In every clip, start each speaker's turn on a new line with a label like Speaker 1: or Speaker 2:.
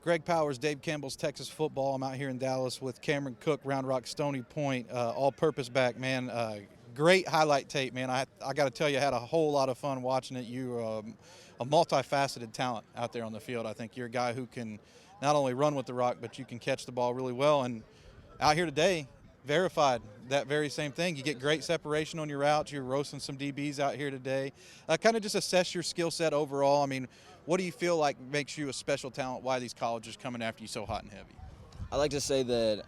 Speaker 1: Greg Powers, Dave Campbell's Texas football. I'm out here in Dallas with Cameron Cook, Round Rock, Stony Point, all-purpose back, man. Great highlight tape, man. I got to tell you, I had a whole lot of fun watching it. You're a multifaceted talent out there on the field. I think you're a guy who can not only run with the rock, but you can catch the ball really well. And out here today, verified that very same thing. You get great separation on your routes. You're roasting some DBs out here today. Kind of just assess your skill set overall. I mean, what do you feel like makes you a special talent? Why these colleges coming after you so hot and heavy?
Speaker 2: I like to say that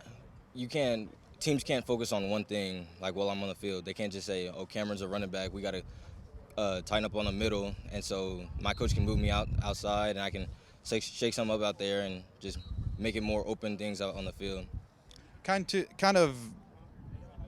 Speaker 2: teams can't focus on one thing, like while I'm on the field. They can't just say, oh, Cameron's a running back, we got to tighten up on the middle. And so my coach can move me outside, and I can shake some up out there and just make it more open things out on the field. Kind
Speaker 1: of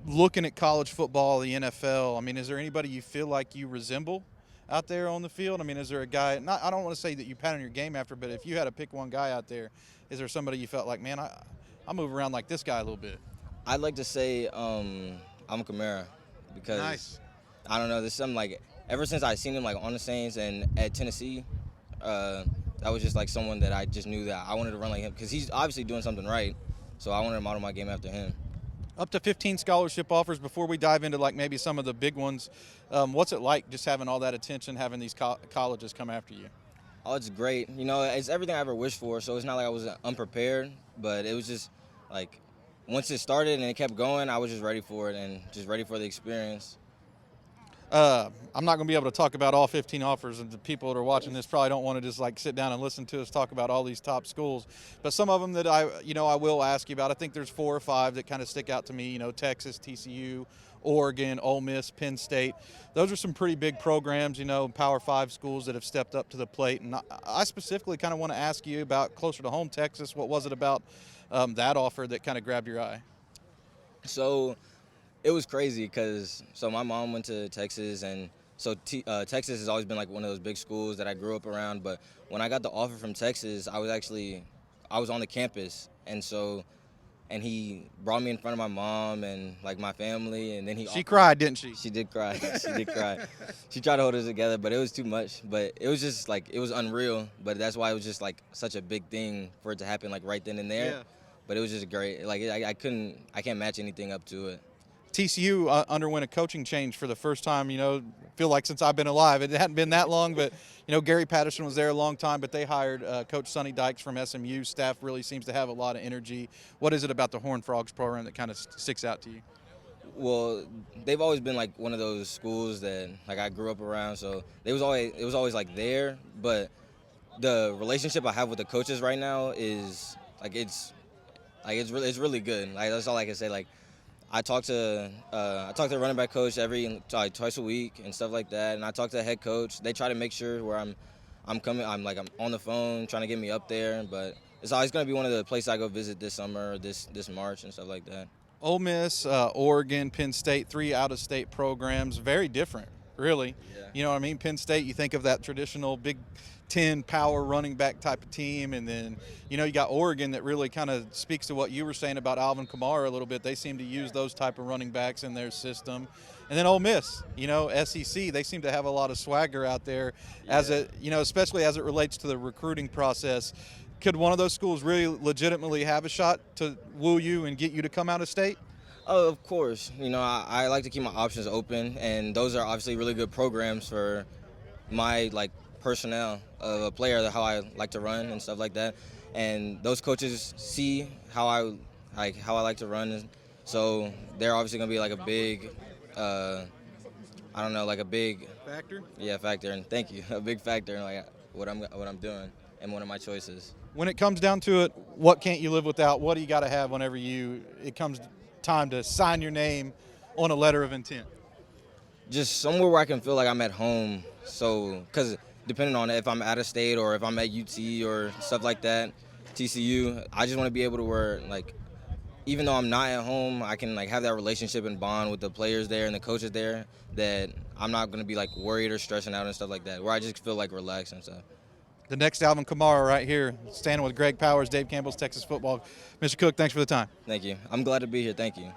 Speaker 1: looking at college football, the NFL, I mean, is there anybody you feel like you resemble out there on the field? I mean, is there a guy, I don't want to say that you pattern your game after, but if you had to pick one guy out there, is there somebody you felt like, man, I move around like this guy a little bit?
Speaker 2: I'd like to say I'm Kamara, because
Speaker 1: nice.
Speaker 2: I don't know, there's something like, ever since I seen him like on the Saints and at Tennessee, that was just like someone that I just knew that I wanted to run like him, because he's obviously doing something right, so I wanted to model my game after him.
Speaker 1: Up to 15 scholarship offers. Before we dive into like maybe some of the big ones, what's it like just having all that attention, having these colleges come after you?
Speaker 2: Oh, it's great. You know, it's everything I ever wished for, so it's not like I was unprepared, but it was just like once it started and it kept going, I was just ready for it and just ready for the experience.
Speaker 1: I'm not going to be able to talk about all 15 offers, and the people that are watching this probably don't want to just like sit down and listen to us talk about all these top schools. But some of them that I will ask you about. I think there's 4 or 5 that kind of stick out to me. You know, Texas, TCU, Oregon, Ole Miss, Penn State. Those are some pretty big programs, you know, Power 5 schools that have stepped up to the plate. And I specifically kind of want to ask you about closer to home, Texas. What was it about that offer that kind of grabbed your eye?
Speaker 2: So it was crazy because my mom went to Texas, and so Texas has always been like one of those big schools that I grew up around. But when I got the offer from Texas, I was on the campus, and he brought me in front of my mom and like my family, and then
Speaker 1: She cried, didn't she?
Speaker 2: She did cry. She did cry. She tried to hold us together, but it was too much. But it was just like, it was unreal. But that's why it was just like such a big thing for it to happen like right then and there.
Speaker 1: Yeah.
Speaker 2: But it was just great. Like I can't match anything up to it.
Speaker 1: TCU underwent a coaching change for the first time, you know, feel like since I've been alive. It hadn't been that long, but, you know, Gary Patterson was there a long time, but they hired Coach Sonny Dykes from SMU. Staff really seems to have a lot of energy. What is it about the Horned Frogs program that kind of sticks out to you?
Speaker 2: Well, they've always been like one of those schools that like I grew up around, so it was always like there, but the relationship I have with the coaches right now is like it's really good. Like that's all I can say. Like I talk to the running back coach twice a week and stuff like that, and I talk to the head coach. They try to make sure where I'm on the phone trying to get me up there, but it's always going to be one of the places I go visit this summer or this March and stuff like that.
Speaker 1: Ole Miss, Oregon, Penn State, 3 out-of-state programs, very different, really.
Speaker 2: Yeah.
Speaker 1: You know what I mean? Penn State, you think of that traditional Big Ten power running back type of team, and then, you know, you got Oregon that really kind of speaks to what you were saying about Alvin Kamara a little bit. They seem to use those type of running backs in their system. And then Ole Miss, you know, SEC, they seem to have a lot of swagger out there, especially as it relates to the recruiting process. Could one of those schools really legitimately have a shot to woo you and get you to come out of state?
Speaker 2: Oh, of course. You know, I like to keep my options open, and those are obviously really good programs for my like personnel of a player, how I like to run and stuff like that. And those coaches see how I like to run, so they're obviously gonna be like a big, like a big
Speaker 1: factor.
Speaker 2: Yeah, factor, and thank you, a big factor in like what I'm doing and one of my choices.
Speaker 1: When it comes down to it, what can't you live without? What do you got to have whenever it comes time to sign your name on a letter of intent?
Speaker 2: Just somewhere where I can feel like I'm at home. So, because depending on if I'm out of state or if I'm at UT or stuff like that, TCU, I just want to be able to where, like, even though I'm not at home, I can, like, have that relationship and bond with the players there and the coaches there, that I'm not going to be, like, worried or stressing out and stuff like that, where I just feel, like, relaxed and stuff.
Speaker 1: The next Alvin Kamara right here, standing with Greg Powers, Dave Campbell's Texas football. Mr. Cook, thanks for the time.
Speaker 2: Thank you. I'm glad to be here. Thank you.